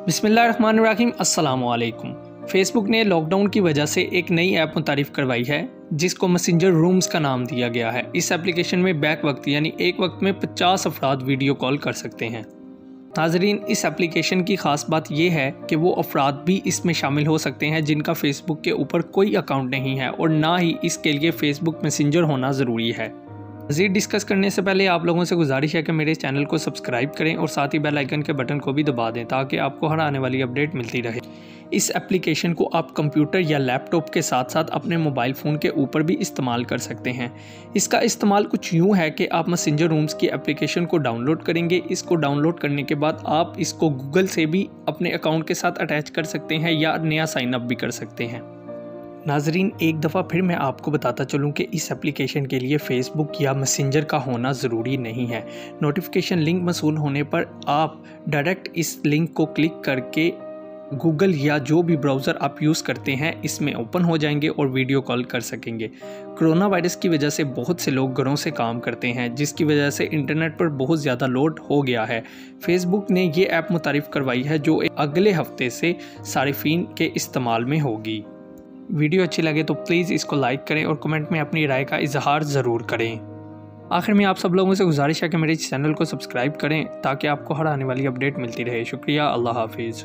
बिस्मिल्लाहिर्रहमानिर्रहीम अस्सलामुअलैकुम। फेसबुक ने लॉकडाउन की वजह से एक नई ऐप मुतारिफ करवाई है जिसको मैसेंजर रूम्स का नाम दिया गया है। इस एप्लीकेशन में बैक वक्त यानी एक वक्त में 50 अफराद वीडियो कॉल कर सकते हैं। नाजरीन, इस एप्लीकेशन की ख़ास बात यह है कि वो अफराद भी इसमें शामिल हो सकते हैं जिनका फेसबुक के ऊपर कोई अकाउंट नहीं है और ना ही इसके लिए फेसबुक मैसेंजर होना ज़रूरी है। मज़ीद डिस्कस करने से पहले आप लोगों से गुजारिश है कि मेरे चैनल को सब्सक्राइब करें और साथ ही बेल आइकन के बटन को भी दबा दें ताकि आपको हर आने वाली अपडेट मिलती रहे। इस एप्लीकेशन को आप कंप्यूटर या लैपटॉप के साथ साथ अपने मोबाइल फ़ोन के ऊपर भी इस्तेमाल कर सकते हैं। इसका इस्तेमाल कुछ यूँ है कि आप मैसेंजर रूम्स की एप्लीकेशन को डाउनलोड करेंगे। इसको डाउनलोड करने के बाद आप इसको गूगल से भी अपने अकाउंट के साथ अटैच कर सकते हैं या नया साइन अप भी कर सकते हैं। नाजरीन, एक दफ़ा फिर मैं आपको बताता चलूं कि इस एप्लीकेशन के लिए फ़ेसबुक या मैसेंजर का होना ज़रूरी नहीं है। नोटिफिकेशन लिंक मौसूल होने पर आप डायरेक्ट इस लिंक को क्लिक करके गूगल या जो भी ब्राउज़र आप यूज़ करते हैं इसमें ओपन हो जाएंगे और वीडियो कॉल कर सकेंगे। कोरोना वायरस की वजह से बहुत से लोग घरों से काम करते हैं जिसकी वजह से इंटरनेट पर बहुत ज़्यादा लोड हो गया है। फेसबुक ने ये ऐप मुतारिफ करवाई है जो अगले हफ्ते से सारिफीन के इस्तेमाल में होगी। वीडियो अच्छी लगे तो प्लीज़ इसको लाइक करें और कमेंट में अपनी राय का इजहार ज़रूर करें। आखिर में आप सब लोगों से गुजारिश है कि मेरे चैनल को सब्सक्राइब करें ताकि आपको हर आने वाली अपडेट मिलती रहे। शुक्रिया। अल्लाह हाफिज़।